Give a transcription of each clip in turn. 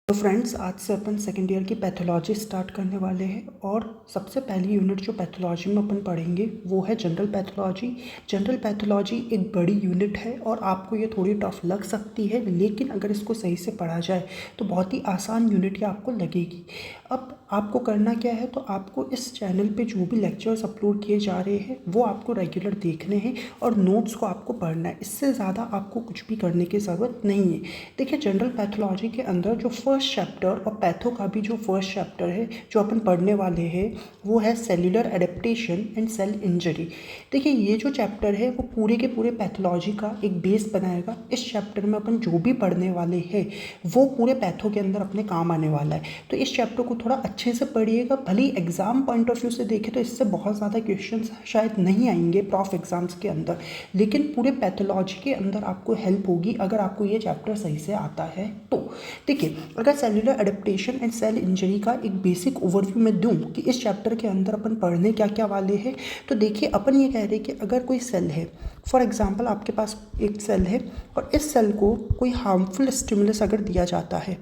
तो फ्रेंड्स, आज से अपन सेकेंड ईयर की पैथोलॉजी स्टार्ट करने वाले हैं और सबसे पहली यूनिट जो पैथोलॉजी में अपन पढ़ेंगे वो है जनरल पैथोलॉजी। जनरल पैथोलॉजी एक बड़ी यूनिट है और आपको ये थोड़ी टफ लग सकती है, लेकिन अगर इसको सही से पढ़ा जाए तो बहुत ही आसान यूनिट ये आपको लगेगी। अब आपको करना क्या है, तो आपको इस चैनल पे जो भी लेक्चर्स अपलोड किए जा रहे हैं वो आपको रेगुलर देखने हैं और नोट्स को आपको पढ़ना है। इससे ज़्यादा आपको कुछ भी करने की ज़रूरत नहीं है। देखिए, जनरल पैथोलॉजी के अंदर जो फर्स्ट चैप्टर और पैथो का भी जो फर्स्ट चैप्टर है जो अपन पढ़ने वाले हैं वो है cellular adaptation and cell injury. देखिए, ये जो चैप्टर है वो पूरे के पूरे पैथोलॉजी का एक बेस बनाएगा। इस चैप्टर में अपन जो भी पढ़ने वाले हैं वो पूरे पैथो के अंदर अपने काम आने वाला है। तो इस चैप्टर को थोड़ा अच्छे से पढ़िएगा। भले ही एग्जाम पॉइंट ऑफ व्यू से देखें तो इससे बहुत ज़्यादा क्वेश्चंस शायद नहीं आएंगे प्रॉफ एग्जाम्स के अंदर, लेकिन पूरे पैथोलॉजी के अंदर आपको हेल्प होगी अगर आपको ये चैप्टर सही से आता है तो। देखिए, अगर cellular adaptation and cell injury का एक बेसिक ओवरव्यू मैं दूं कि इस चैप्टर के अंदर अपन पढ़ने क्या क्या वाले हैं, तो देखिए, अपन ये कह रहे हैं कि अगर कोई सेल है, फॉर एग्जांपल आपके पास एक सेल है और इस सेल को कोई हार्मफुल स्टिमुलस अगर दिया जाता है,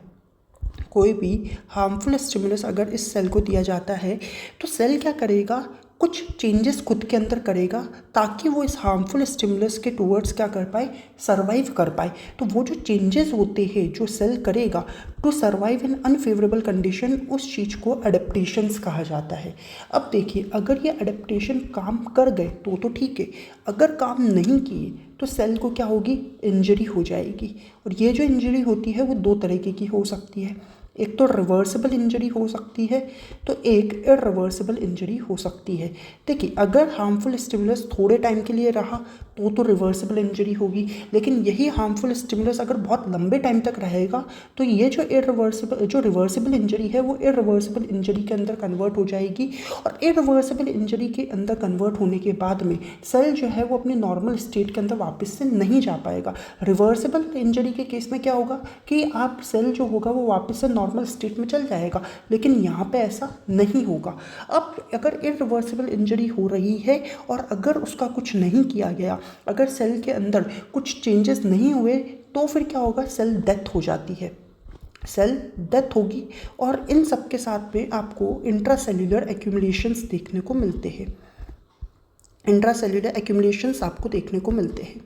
कोई भी हार्मफुल स्टिमुलस अगर इस सेल को दिया जाता है तो सेल क्या करेगा, कुछ चेंजेस खुद के अंदर करेगा ताकि वो इस हार्मफुल स्टिमुलस के टूवर्ड्स क्या कर पाए, सर्वाइव कर पाए। तो वो जो चेंजेस होते हैं जो सेल करेगा to survive in unfavourable condition, उस चीज़ को अडेप्टेशंस कहा जाता है। अब देखिए, अगर ये अडेप्टेशन काम कर गए तो ठीक है, अगर काम नहीं किए तो सेल को क्या होगी, इंजरी हो जाएगी। और ये जो इंजरी होती है वो दो तरीके की हो सकती है, एक तो रिवर्सिबल इंजरी हो सकती है तो एक इरिवर्सिबल इंजरी हो सकती है। देखिए, अगर हार्मफुल स्टिमुलस थोड़े टाइम के लिए रहा तो रिवर्सिबल इंजरी होगी, लेकिन यही हार्मफुल स्टिमुलस अगर बहुत लंबे टाइम तक रहेगा तो ये जो रिवर्सिबल इंजरी है वो इरिवर्सिबल इंजरी के अंदर कन्वर्ट हो जाएगी। और इरिवर्सिबल इंजरी के अंदर कन्वर्ट होने के बाद में सेल जो है वो अपने नॉर्मल स्टेट के अंदर वापस से नहीं जा पाएगा। रिवर्सिबल इंजरी के केस में क्या होगा कि आप सेल जो होगा वो वापस से नॉर्मल स्टेट में चल जाएगा, लेकिन यहाँ पे ऐसा नहीं होगा। अब अगर इरिवर्सिबल इंजरी हो रही है और अगर उसका कुछ नहीं किया गया, अगर सेल के अंदर कुछ चेंजेस नहीं हुए तो फिर क्या होगा, सेल डेथ हो जाती है, सेल डेथ होगी। और इन सब के साथ में आपको इंट्रासेल्यूलर एक्यूमुलेशंस देखने को मिलते हैं, इंट्रासेल्यूलर एक्यूमुलेशंस आपको देखने को मिलते हैं।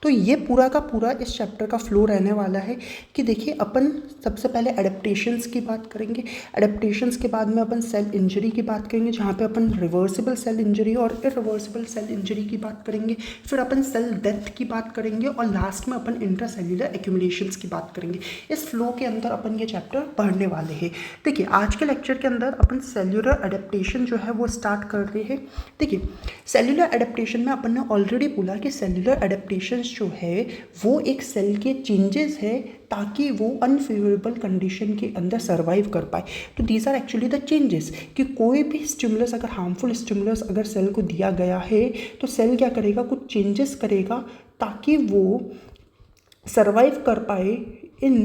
तो ये पूरा का पूरा इस चैप्टर का फ्लो रहने वाला है कि देखिए, अपन सबसे पहले एडेप्टेशंस की बात करेंगे, एडेप्टेशंस के बाद में अपन सेल इंजरी की बात करेंगे जहाँ पे अपन रिवर्सिबल सेल इंजरी और इरिवर्सिबल सेल इंजरी की बात करेंगे, फिर अपन सेल डेथ की बात करेंगे और लास्ट में अपन इंट्रासेल्यूलर एक्यूमुलेशंस की बात करेंगे। इस फ्लो के अंदर अपन ये चैप्टर पढ़ने वाले हैं। देखिए, आज के लेक्चर के अंदर अपन सेल्यूलर एडेप्टेशन जो है वो स्टार्ट कर रहे हैं। देखिए, सेल्यूलर एडेप्टेशन में अपन ने ऑलरेडी बोला कि सेल्यूलर एडेप्टेशन जो है वो एक सेल के चेंजेस है ताकि वो अनफेवरेबल कंडीशन के अंदर सर्वाइव कर पाए। तो these are actually the changes कि कोई भी स्टिमुलस, अगर हार्मफुल स्टिमुलस अगर सेल को दिया गया है तो सेल क्या करेगा, कुछ चेंजेस करेगा ताकि वो सर्वाइव कर पाए इन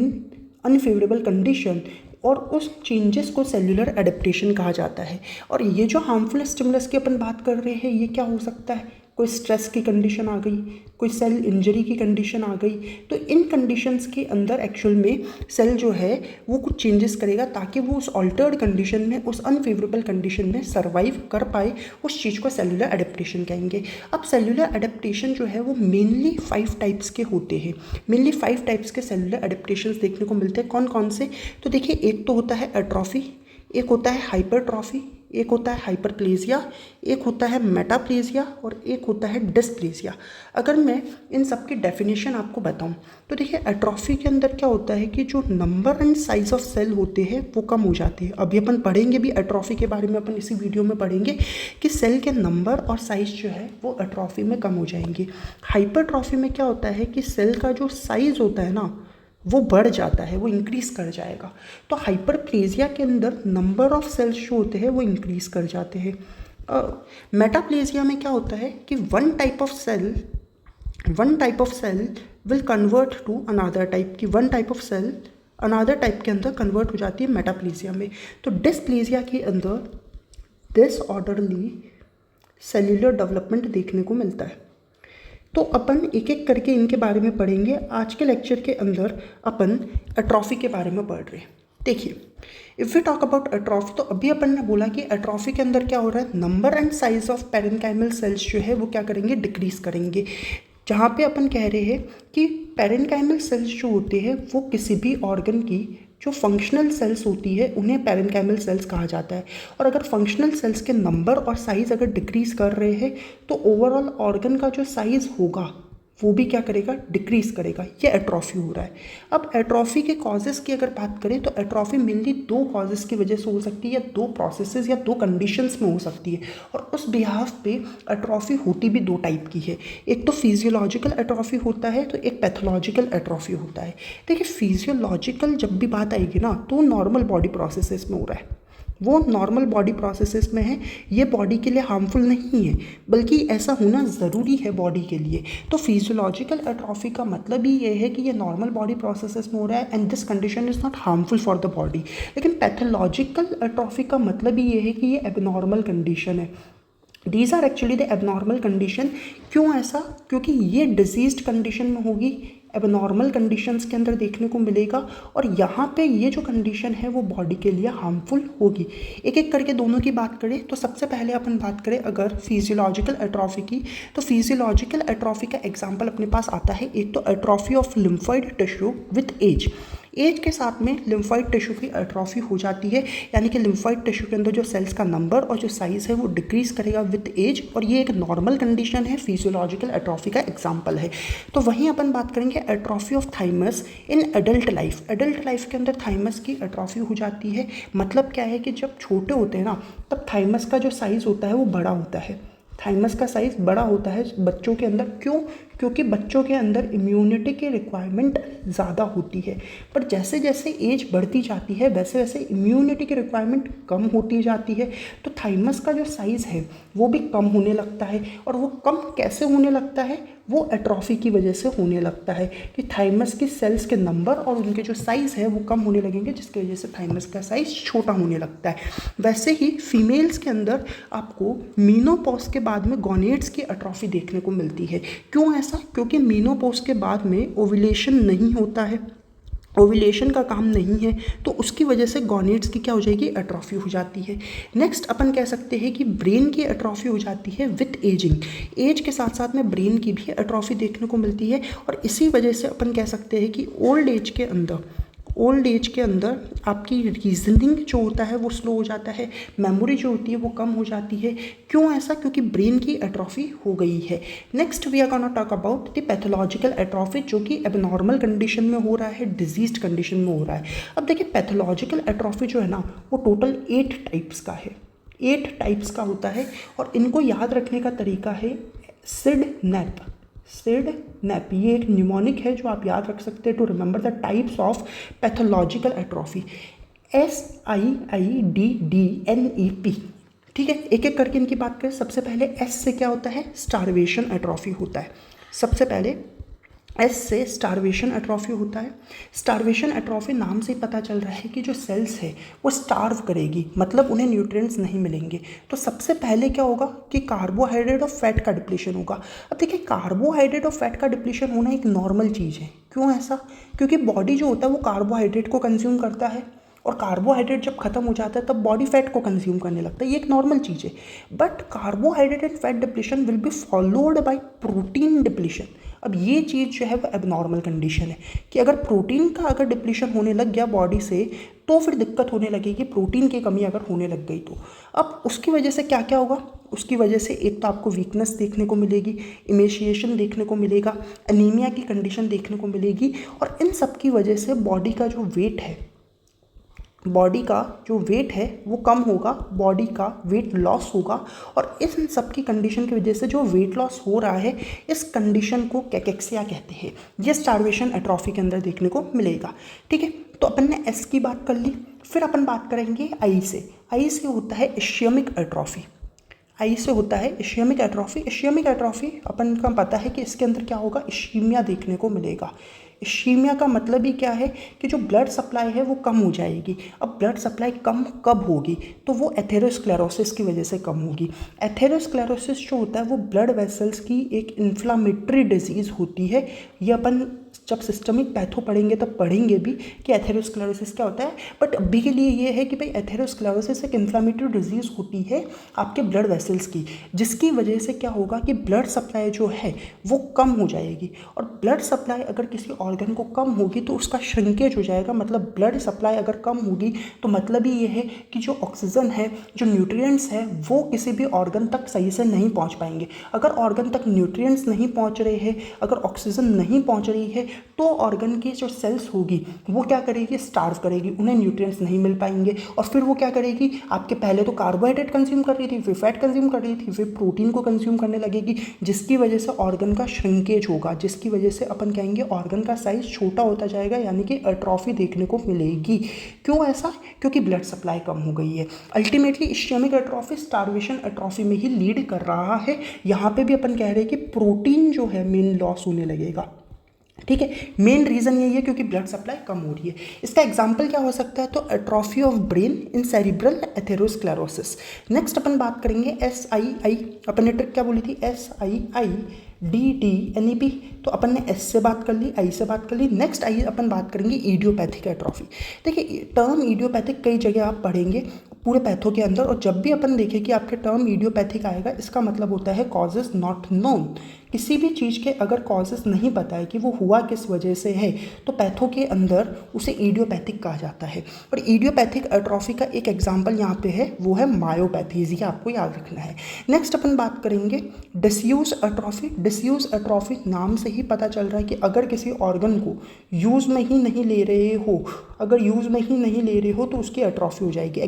अनफेवरेबल कंडीशन, और उस चेंजेस को सेल्यूलर एडेप्टेशन कहा जाता है। और ये जो हार्मफुल स्टिमुलस की अपन बात कर रहे हैं ये क्या हो सकता है, कोई स्ट्रेस की कंडीशन आ गई, कोई सेल इंजरी की कंडीशन आ गई, तो इन कंडीशंस के अंदर एक्चुअल में सेल जो है वो कुछ चेंजेस करेगा ताकि वो उस ऑल्टर्ड कंडीशन में, उस अनफेवरेबल कंडीशन में सर्वाइव कर पाए। उस चीज़ को सेल्यूलर एडेप्टेशन कहेंगे। अब सेल्यूलर एडेप्टेशन जो है वो मेनली 5 टाइप्स के होते हैं, मेनली 5 टाइप्स के सेल्यूलर एडेप्टेशन देखने को मिलते हैं। कौन कौन से, तो देखिए, एक तो होता है एट्रोफी, एक होता है हाइपरट्रॉफी, एक होता है हाइपरप्लेजिया, एक होता है मेटाप्लेजिया और एक होता है डिस्प्लेजिया। अगर मैं इन सब की डेफिनेशन आपको बताऊं तो देखिए, एट्रोफी के अंदर क्या होता है कि जो number and size of cell होते हैं वो कम हो जाते हैं। अभी अपन पढ़ेंगे भी एट्रोफी के बारे में, अपन इसी वीडियो में पढ़ेंगे कि सेल के नंबर और साइज जो है वो एट्रोफी में कम हो जाएंगे। हाइपरट्रॉफी में क्या होता है कि सेल का जो साइज होता है ना वो बढ़ जाता है, वो इंक्रीज़ कर जाएगा। तो हाइपरप्लेजिया के अंदर नंबर ऑफ सेल्स जो होते हैं वो इंक्रीज़ कर जाते हैं। मेटाप्लेजिया में क्या होता है कि one type of cell will convert to another type, की one type of cell another type के अंदर कन्वर्ट हो जाती है मेटाप्लेजिया में। तो डिस्प्लेजिया के अंदर डिसऑर्डरली सेल्यूलर डेवलपमेंट देखने को मिलता है। तो अपन एक एक करके इनके बारे में पढ़ेंगे। आज के लेक्चर के अंदर अपन एट्रॉफी के बारे में पढ़ रहे हैं। देखिए, if we talk about atrophy, तो अभी अपन ने बोला कि एट्रॉफी के अंदर क्या हो रहा है, number and size of parenchymal cells जो है वो क्या करेंगे, डिक्रीज करेंगे। जहाँ पे अपन कह रहे हैं कि पेरेन्काइमल सेल्स जो होते हैं वो किसी भी ऑर्गन की जो फंक्शनल सेल्स होती है उन्हें पेरेन्काइमल सेल्स कहा जाता है। और अगर फंक्शनल सेल्स के नंबर और साइज़ अगर डिक्रीज कर रहे हैं तो ओवरऑल ऑर्गन का जो साइज़ होगा वो भी क्या करेगा, डिक्रीज करेगा। ये एट्रॉफी हो रहा है। अब एट्रॉफी के कॉजेज़ की अगर बात करें तो एट्रॉफी मेनली दो कॉजेज़ की वजह से हो सकती है, या दो प्रोसेसेस या दो कंडीशंस में हो सकती है। और उस बिहाफ पे एट्रॉफी होती भी दो टाइप की है। एक तो फिजियोलॉजिकल एट्रॉफी होता है, तो एक पैथोलॉजिकल एट्रॉफी होता है। देखिए, फिजियोलॉजिकल जब भी बात आएगी ना तो नॉर्मल बॉडी प्रोसेसेस में हो रहा है, वो नॉर्मल बॉडी प्रोसेसेस में है। ये बॉडी के लिए हार्मफुल नहीं है, बल्कि ऐसा होना ज़रूरी है बॉडी के लिए। तो फिजियोलॉजिकल एट्रॉफी का मतलब ही ये है कि ये नॉर्मल बॉडी प्रोसेसेस में हो रहा है and this condition is not harmful for the body. लेकिन पैथोलॉजिकल एट्रॉफी का मतलब ही ये है कि ये एबनॉर्मल कंडीशन है। These are actually the abnormal condition. क्यों ऐसा? क्योंकि ये डिजीज्ड कंडीशन में होगी, एबनॉर्मल कंडीशंस के अंदर देखने को मिलेगा, और यहाँ पे ये जो कंडीशन है वो बॉडी के लिए हार्मफुल होगी। एक एक करके दोनों की बात करें तो सबसे पहले अपन बात करें अगर फिजियोलॉजिकल एट्रॉफी की, तो फिजियोलॉजिकल एट्रॉफी का एग्जांपल अपने पास आता है। एक तो atrophy of lymphoid tissue with age. Age के साथ में लिम्फॉइड टिश्यू की एट्रॉफी हो जाती है, यानी कि लिम्फॉइड टिश्यू के अंदर जो सेल्स का नंबर और जो साइज़ है वो डिक्रीज करेगा विद एज, और ये एक नॉर्मल कंडीशन है, फिजियोलॉजिकल एट्रॉफी का एग्जांपल है। तो वहीं अपन बात करेंगे atrophy of thymus in adult life. Adult life के अंदर थाइमस की एट्रॉफी हो जाती है। मतलब क्या है कि जब छोटे होते हैं ना तब थाइमस का जो साइज़ होता है वो बड़ा होता है। थाइमस का साइज़ बड़ा होता है बच्चों के अंदर। क्यों? क्योंकि बच्चों के अंदर इम्यूनिटी की रिक्वायरमेंट ज़्यादा होती है, पर जैसे जैसे एज बढ़ती जाती है वैसे वैसे इम्यूनिटी की रिक्वायरमेंट कम होती जाती है। तो थाइमस का जो साइज़ है वो भी कम होने लगता है। और वो कम कैसे होने लगता है? वो एट्रॉफी की वजह से होने लगता है कि थाइमस की सेल्स के नंबर और उनके जो साइज़ है वो कम होने लगेंगे, जिसकी वजह से थाइमस का साइज़ छोटा होने लगता है। वैसे ही फीमेल्स के अंदर आपको मीनोपॉज के बाद में गॉनेड्स की एट्रॉफी देखने को मिलती है। क्यों ऐसा? क्योंकि मीनोपॉज के बाद में ओव्यूलेशन नहीं होता है, ओव्यूलेशन का काम नहीं है, तो उसकी वजह से गॉनेड्स की क्या हो जाएगी, एट्रॉफी हो जाती है। नेक्स्ट अपन कह सकते हैं कि ब्रेन की एट्रॉफी हो जाती है विथ एजिंग। एज के साथ साथ में ब्रेन की भी एट्रॉफी देखने को मिलती है, और इसी वजह से अपन कह सकते हैं कि ओल्ड एज के अंदर आपकी रीजनिंग जो होता है वो स्लो हो जाता है, मेमोरी जो होती है वो कम हो जाती है। क्यों ऐसा? क्योंकि ब्रेन की एट्रॉफी हो गई है। Next we are gonna talk about the pathological atrophy, जो कि एबनॉर्मल कंडीशन में हो रहा है, डिजीज्ड कंडीशन में हो रहा है। अब देखिए, पैथोलॉजिकल एट्रॉफी जो है ना वो टोटल 8 टाइप्स का है, 8 टाइप्स का होता है। और इनको याद रखने का तरीका है सिड नैप। ये एक न्यूमोनिक है जो आप याद रख सकते हैं to remember the types of pathological atrophy. SIIDDNEP। ठीक है, एक एक करके इनकी बात करें। सबसे पहले S से क्या होता है, स्टारवेशन एट्रॉफी होता है। सबसे पहले एस से स्टारवेशन एट्रॉफी होता है। स्टारवेशन एट्रॉफी नाम से ही पता चल रहा है कि जो सेल्स है वो स्टार्व करेगी, मतलब उन्हें न्यूट्रिएंट्स नहीं मिलेंगे। तो सबसे पहले क्या होगा कि कार्बोहाइड्रेट और फैट का डिप्लीशन होगा। अब देखिए, कार्बोहाइड्रेट और फैट का डिप्लीशन होना एक नॉर्मल चीज़ है। क्यों ऐसा? क्योंकि बॉडी जो होता है वो कार्बोहाइड्रेट को कंज्यूम करता है, और कार्बोहाइड्रेट जब खत्म हो जाता है तब बॉडी फैट को कंज्यूम करने लगता है। ये एक नॉर्मल चीज़ है। But carbohydrate and fat depletion will be followed by protein depletion. अब ये चीज़ जो है वो एबनॉर्मल कंडीशन है कि अगर प्रोटीन का अगर डिप्लीशन होने लग गया बॉडी से तो फिर दिक्कत होने लगेगी, प्रोटीन की कमी अगर होने लग गई तो। अब उसकी वजह से क्या क्या होगा? उसकी वजह से एक तो आपको वीकनेस देखने को मिलेगी, इमेशिएशन देखने को मिलेगा, एनीमिया की कंडीशन देखने को मिलेगी, और इन सब की वजह से बॉडी का जो वेट है वो कम होगा, बॉडी का वेट लॉस होगा। और इस सब की कंडीशन की वजह से जो वेट लॉस हो रहा है इस कंडीशन को कैकेक्सिया कहते हैं। ये स्टारवेशन एट्रॉफी के अंदर देखने को मिलेगा। ठीक है, तो अपन ने एस की बात कर ली। फिर अपन बात करेंगे आई से। आई से होता है इश्यमिक एट्रॉफी। इश्यमिक एट्रॉफी अपन का पता है कि इसके अंदर क्या होगा, इश्कीमिया देखने को मिलेगा। इश्कीमिया का मतलब ही क्या है कि जो ब्लड सप्लाई है वो कम हो जाएगी। अब ब्लड सप्लाई कम कब होगी, तो वो एथेरोस्क्लेरोसिस की वजह से कम होगी। एथेरोस्क्लेरोसिस जो होता है वो ब्लड वेसल्स की एक इन्फ्लामेटरी डिजीज़ होती है। ये अपन जब सिस्टमिक पैथो पढ़ेंगे तब पढ़ेंगे भी कि एथेरोस्क्लेरोसिस क्या होता है, बट अभी के लिए ये है कि भाई एथेरोस्क्लेरोसिस एक इन्फ्लामेटरी डिजीज़ होती है आपके ब्लड वेसल्स की, जिसकी वजह से क्या होगा कि ब्लड सप्लाई जो है वो कम हो जाएगी। और ब्लड सप्लाई अगर किसी ऑर्गन को कम होगी तो उसका श्रिंकेज हो जाएगा। मतलब ब्लड सप्लाई अगर कम होगी तो मतलब ही ये है कि जो ऑक्सीजन है, जो न्यूट्रिएंट्स है, वो किसी भी ऑर्गन तक सही से नहीं पहुंच पाएंगे। अगर ऑर्गन तक न्यूट्रिएंट्स नहीं पहुंच रहे हैं, अगर ऑक्सीजन नहीं पहुंच रही है, तो ऑर्गन की जो सेल्स होगी वो क्या करेगी, स्टार्व करेगी, उन्हें न्यूट्रिएंट्स नहीं मिल पाएंगे। और फिर वो क्या करेगी, आपके पहले तो कार्बोहाइड्रेट कंज्यूम कर रही थी, फिर फैट कंज्यूम कर रही थी, फिर प्रोटीन को कंज्यूम करने लगेगी, जिसकी वजह से ऑर्गन का श्रिंकेज होगा, जिसकी वजह से अपन कहेंगे ऑर्गन का साइज छोटा होता जाएगा, यानी कि एट्रोफी देखने को मिलेगी। क्यों ऐसा, क्योंकि ब्लड सप्लाई कम हो गई है। Ultimately ischaemic atrophy starvation atrophy में ही लीड कर रहा है। यहाँ पे भी अपन कह रहे हैं कि प्रोटीन जो है मेन लॉस होने लगेगा। ठीक है, मेन रीज़न यही है क्योंकि ब्लड सप्लाई कम हो रही है। इसका एग्जांपल क्या हो सकता है, तो atrophy of brain in cerebral atherosclerosis. Next अपन बात करेंगे SII, अपन ने ट्रिक क्या बोली थी, SIIDDNEP, तो अपन ने S से बात कर ली, I से बात कर ली। नेक्स्ट आई अपन बात करेंगे इडियोपैथिक एट्रोफी। देखिए टर्म इडियोपैथिक कई जगह आप पढ़ेंगे पूरे पैथो के अंदर, और जब भी अपन देखें कि आपके टर्म इडियोपैथिक आएगा, इसका मतलब होता है कॉजेज नॉट नोन। किसी भी चीज़ के अगर कॉजेज नहीं पता है कि वो हुआ किस वजह से है, तो पैथो के अंदर उसे इडियोपैथिक कहा जाता है। और इडियोपैथिक एट्रोफी का एक एग्जांपल यहाँ पे है, वो है मायोपैथीज, ये आपको याद रखना है। नेक्स्ट अपन बात करेंगे डिसयूज एट्रोफी। डिसयूज एट्रोफी नाम से ही पता चल रहा है कि अगर किसी ऑर्गन को यूज़ में ही नहीं ले रहे हो, अगर यूज़ में ही नहीं ले रहे हो तो उसकी एट्रोफी हो जाएगी।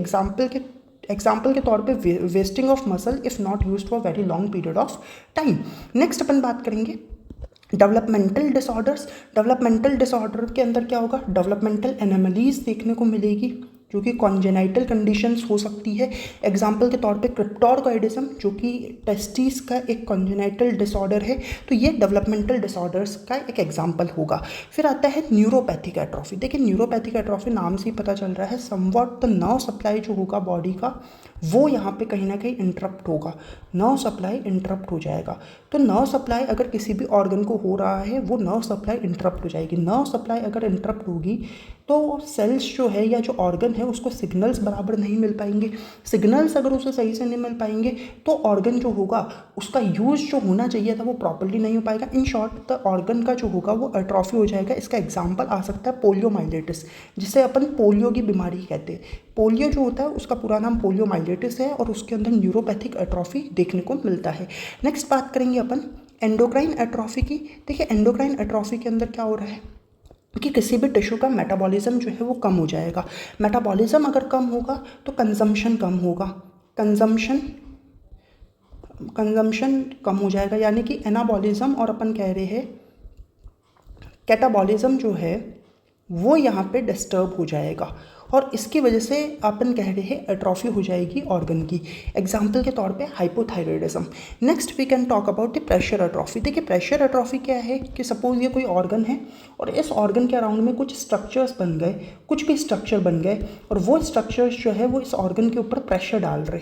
एग्जाम्पल के तौर पे wasting of muscle if not used for very long period of time. Next अपन बात करेंगे डेवलपमेंटल डिसऑर्डर्स। डेवलपमेंटल डिसऑर्डर के अंदर क्या होगा, डेवलपमेंटल एनोमलीज देखने को मिलेगी जो कि कॉन्जेनाइटल कंडीशंस हो सकती है। एग्जाम्पल के तौर पे क्रिप्टोरकॉइडिज्म, जो कि टेस्टिस का एक कॉन्जेनाइटल डिसऑर्डर है, तो ये डेवलपमेंटल डिसऑर्डर्स का एक एग्जाम्पल होगा। फिर आता है न्यूरोपैथिक एट्रोफी। देखिए न्यूरोपैथिक एट्रोफी नाम से ही पता चल रहा है, समवॉट द नर्व सप्लाई जो होगा बॉडी का, वो यहाँ पे कहीं ना कहीं इंटरप्ट होगा, नर्व सप्लाई इंटरप्ट हो जाएगा। तो नर्व सप्लाई अगर किसी भी ऑर्गन को हो रहा है, वो नर्व सप्लाई इंटरप्ट हो जाएगी। नर्व सप्लाई अगर इंटरप्ट होगी तो सेल्स जो है या जो ऑर्गन है उसको सिग्नल्स बराबर नहीं मिल पाएंगे। सिग्नल्स अगर उसे सही से नहीं मिल पाएंगे तो ऑर्गन जो होगा उसका यूज़ जो होना चाहिए था वो प्रॉपर्ली नहीं हो पाएगा। इन शॉर्ट द ऑर्गन का जो होगा वो एट्रोफी हो जाएगा। इसका एग्जाम्पल आ सकता है पोलियोमाइलिटिस, जिसे अपन पोलियो की बीमारी कहते हैं। पोलियो जो होता है उसका पूरा नाम पोलियोमाइलिटिस है और उसके अंदर न्यूरोपैथिक एट्रोफी देखने को मिलता है। नेक्स्ट बात करेंगे अपन एंडोक्राइन एट्रोफी की। देखिए एंडोक्राइन एट्रोफी के अंदर क्या हो रहा है कि किसी भी टिश्यू का मेटाबॉलिज्म जो है वो कम हो जाएगा। मेटाबॉलिज्म अगर कम होगा तो कंजम्पशन कम होगा, कंजम्पशन कम हो जाएगा, यानी कि एनाबॉलिज्म और अपन कह रहे हैं कैटाबॉलिज्म जो है वो यहाँ पे डिस्टर्ब हो जाएगा और इसकी वजह से अपन कह रहे हैं एट्रोफी हो जाएगी ऑर्गन की। एग्जाम्पल के तौर पे hypothyroidism. Next we can talk about the pressure atrophy. देखिए प्रेशर एट्रोफी क्या है कि सपोज ये कोई ऑर्गन है और इस ऑर्गन के अराउंड में कुछ स्ट्रक्चर्स बन गए, कुछ भी स्ट्रक्चर बन गए और वो स्ट्रक्चर्स जो है वो इस ऑर्गन के ऊपर प्रेशर डाल रहे,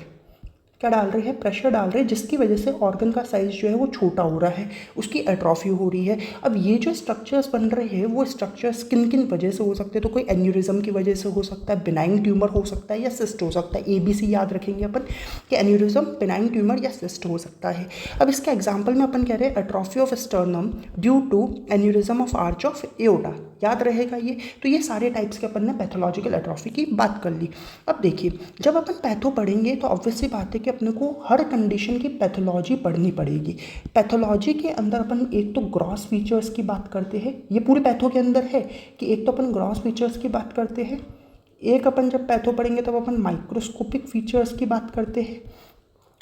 क्या डाल रहे हैं, प्रेशर डाल रहे हैं, जिसकी वजह से ऑर्गन का साइज़ जो है वो छोटा हो रहा है, उसकी एट्रोफी हो रही है। अब ये जो स्ट्रक्चर्स बन रहे हैं वो स्ट्रक्चर्स किन किन वजह से हो सकते हैं, तो कोई एन्यूरिज्म की वजह से हो सकता है, बिनाइन ट्यूमर हो सकता है या सिस्ट हो सकता है। ABC याद रखेंगे अपन कि एन्यूरिज्म, बिनाइन ट्यूमर या सिस्ट हो सकता है। अब इसके एग्जाम्पल में अपन कह रहे हैं atrophy of sternum due to aneurysm of arch of aorta, याद रहेगा ये। तो ये सारे टाइप्स के अपन ने पैथोलॉजिकल एट्रोफी की बात कर ली। अब देखिए जब अपन पैथो पढ़ेंगे तो ऑब्वियसली बात है कि अपने को हर कंडीशन की पैथोलॉजी पढ़नी पड़ेगी। पैथोलॉजी के अंदर अपन एक तो ग्रॉस फीचर्स की बात करते हैं, ये पूरे पैथो के अंदर है कि एक तो अपन ग्रॉस फीचर्स की बात करते हैं, एक अपन जब पैथो पढ़ेंगे तब अपन माइक्रोस्कोपिक फीचर्स की बात करते हैं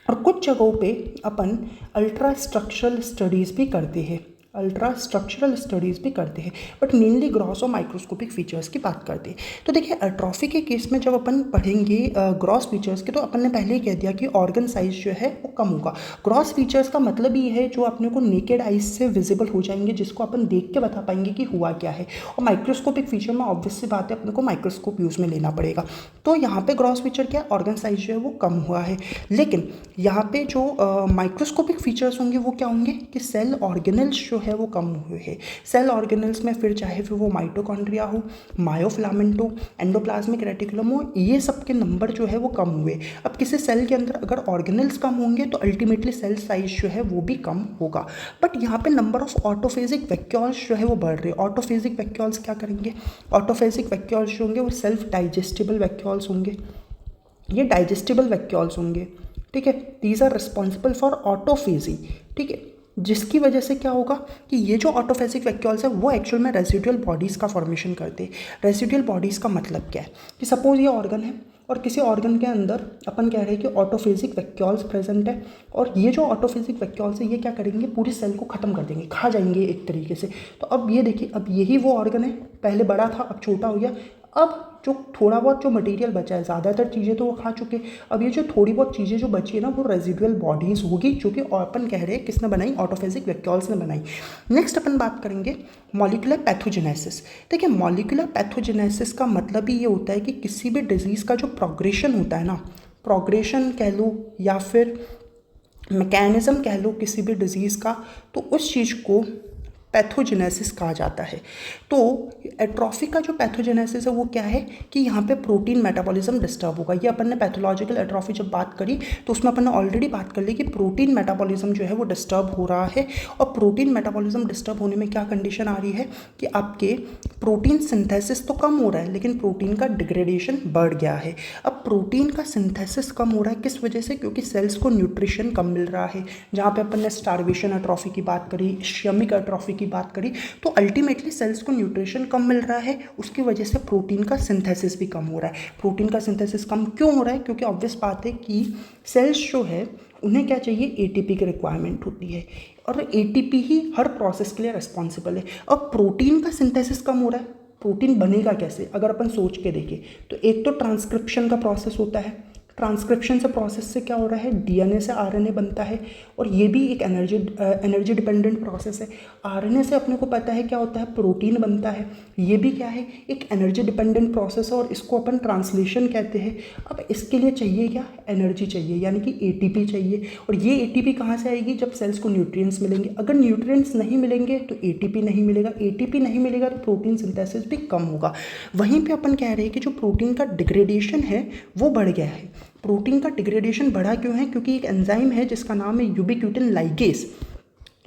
और कुछ जगहों पे अपन अल्ट्रा स्ट्रक्चरल स्टडीज़ भी करते हैं। अल्ट्रा स्ट्रक्चरल स्टडीज़ भी करते हैं, बट मेनली ग्रॉस और माइक्रोस्कोपिक फीचर्स की बात करते हैं। तो देखिए एट्रोफी के केस में जब अपन पढ़ेंगे ग्रॉस फीचर्स के, तो अपन ने पहले ही कह दिया कि ऑर्गन साइज जो है वो कम होगा। ग्रॉस फीचर्स का मतलब ये है जो अपने को नेकेड आइज से विजिबल हो जाएंगे, जिसको अपन देख के बता पाएंगे कि हुआ क्या है। और माइक्रोस्कोपिक फीचर में ऑब्वियस सी बात है अपने को माइक्रोस्कोप यूज़ में लेना पड़ेगा। तो यहाँ पे ग्रॉस फीचर क्या है, ऑर्गन साइज जो है वो कम हुआ है। लेकिन यहाँ पे जो माइक्रोस्कोपिक फीचर्स होंगे वो क्या होंगे कि सेल ऑर्गेनल्स जो है वो कम हुए हैं। सेल ऑर्गेनल्स में फिर चाहे फिर वो माइटोकॉन्ड्रिया हो, मायोफिलामेंट हो, एंडोप्लाज्मिक रेटिकुलम हो, ये सब के नंबर जो है वो कम हुए। अब किसी सेल के अंदर अगर ऑर्गेनल्स कम होंगे तो अल्टीमेटली सेल साइज जो है वो भी कम होगा। बट यहाँ पे नंबर ऑफ ऑटोफेजिक वैक्यूल्स जो है वो बढ़ रहे हैं। ऑटोफेजिक वैक्यूल्स क्या करेंगे, ऑटोफेजिक वैक्यूल्स जो होंगे वो सेल्फ डाइजेस्टिबल वैक्यूल्स होंगे, ये डाइजेस्टिबल वैक्यूल्स होंगे, ठीक है। These are responsible for autophagy, ठीक है। जिसकी वजह से क्या होगा कि ये जो ऑटोफेजिक वैक्यूल्स है वो एक्चुअल में रेसिडुअल बॉडीज़ का फॉर्मेशन करते हैं। रेसिडुअल बॉडीज़ का मतलब क्या है कि सपोज ये ऑर्गन है और किसी ऑर्गन के अंदर अपन कह रहे हैं कि ऑटोफेजिक वैक्यूल्स प्रेजेंट है, और ये जो ऑटोफेजिक वैक्यूल्स है ये क्या करेंगे, पूरी सेल को ख़त्म कर देंगे, खा जाएंगे एक तरीके से। तो अब ये देखिए, अब यही वो ऑर्गन है, पहले बड़ा था अब छोटा हो गया। अब जो थोड़ा बहुत जो मटेरियल बचा है, ज़्यादातर चीज़ें तो वो खा चुके, अब ये जो थोड़ी बहुत चीज़ें जो बची है ना वो रेजिडुअल बॉडीज़ होगी, जो कि अपन कह रहे हैं किसने बनाई, ऑटोफेजिक वैक्यूल्स ने बनाई। नेक्स्ट अपन बात करेंगे मॉलिक्यूलर पैथोजेनेसिस। देखिए मॉलिक्यूलर पैथोजेनेसिस का मतलब ही ये होता है कि किसी भी डिजीज़ का जो प्रोग्रेशन होता है ना, प्रोग्रेशन कह लो या फिर मैकेनिज़्म कह लो किसी भी डिजीज़ का, तो उस चीज़ को पैथोजेनेसिस कहा जाता है। तो एट्रोफी का जो पैथोजेनेसिस है वो क्या है कि यहाँ पे प्रोटीन मेटाबॉलिज्म डिस्टर्ब होगा। ये अपन ने पैथोलॉजिकल एट्रोफी जब बात करी तो उसमें अपन ने ऑलरेडी बात कर ली कि प्रोटीन मेटाबॉलिज्म जो है वो डिस्टर्ब हो रहा है। और प्रोटीन मेटाबॉलिज्म डिस्टर्ब होने में क्या कंडीशन आ रही है कि आपके प्रोटीन सिंथेसिस तो कम हो रहा है लेकिन प्रोटीन का डिग्रेडेशन बढ़ गया है। अब प्रोटीन का सिंथेसिस कम हो रहा है किस वजह से, क्योंकि सेल्स को न्यूट्रिशन कम मिल रहा है। जहाँ पे अपन ने स्टार्वेशन एट्रोफी की बात करी, इश्यमिक एट्रोफी की बात करी, तो अल्टीमेटली सेल्स को न्यूट्रिशन कम मिल रहा है, उसकी वजह से प्रोटीन का सिंथेसिस भी कम हो रहा है। प्रोटीन का सिंथेसिस कम क्यों हो रहा है, क्योंकि ऑब्वियस बात है कि सेल्स जो है उन्हें क्या चाहिए, एटीपी की रिक्वायरमेंट होती है, और एटीपी ही हर प्रोसेस के लिए रिस्पॉन्सिबल है। अब प्रोटीन का सिंथेसिस कम हो रहा है, प्रोटीन बनेगा कैसे, अगर अपन सोच के देखें तो एक तो ट्रांसक्रिप्शन का प्रोसेस होता है, ट्रांसक्रिप्शन से प्रोसेस से क्या हो रहा है, डीएनए से आरएनए बनता है, और ये भी एक एनर्जी डिपेंडेंट प्रोसेस है। आरएनए से अपने को पता है क्या होता है, प्रोटीन बनता है, ये भी क्या है, एक एनर्जी डिपेंडेंट प्रोसेस है, और इसको अपन ट्रांसलेशन कहते हैं। अब इसके लिए चाहिए क्या, एनर्जी चाहिए, यानी कि एटीपी चाहिए, और ये एटीपी कहाँ से आएगी, जब सेल्स को न्यूट्रिएंट्स मिलेंगे। अगर न्यूट्रिएंट्स नहीं मिलेंगे तो एटीपी नहीं मिलेगा, एटीपी नहीं मिलेगा तो प्रोटीन सिंथेसिस भी कम होगा। वहीं पे अपन कह रहे हैं कि जो प्रोटीन का डिग्रेडेशन है वो बढ़ गया है। प्रोटीन का डिग्रेडेशन बढ़ा क्यों है, क्योंकि एक एंजाइम है जिसका नाम है यूबिक्यूटिन लाइगेज।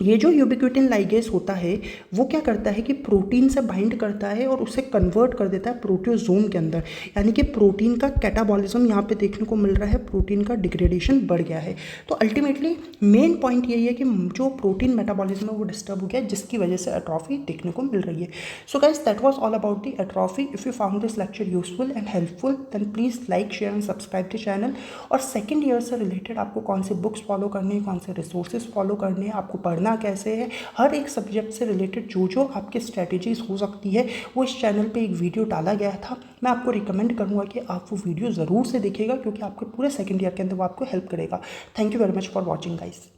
ये जो यूबिक्यूटिन लाइगेज होता है वो क्या करता है कि प्रोटीन से बाइंड करता है और उसे कन्वर्ट कर देता है प्रोटियोसोम के अंदर, यानी कि प्रोटीन का कैटाबॉलिज्म यहाँ पे देखने को मिल रहा है, प्रोटीन का डिग्रेडेशन बढ़ गया है। तो अल्टीमेटली मेन पॉइंट यही है कि जो प्रोटीन मेटाबॉलिज्म है वो डिस्टर्ब हो गया, जिसकी वजह से एट्रोफी देखने को मिल रही है। So guys that was all about the atrophy. If you found this lecture useful and helpful then please like, share and subscribe the channel. और सेकेंड ईयर से रिलेटेड आपको कौन से बुक्स फॉलो करने हैं, कौन से रिसोर्सेज फॉलो करने हैं, आपको पढ़ना कैसे है, हर एक सब्जेक्ट से रिलेटेड जो जो आपके स्ट्रैटेजीज हो सकती है वो इस चैनल पे एक वीडियो डाला गया था। मैं आपको रिकमेंड करूँगा कि आप वो वीडियो ज़रूर से देखिएगा, क्योंकि आपके पूरे सेकंड ईयर के अंदर वो आपको हेल्प करेगा। Thank you very much for watching guys.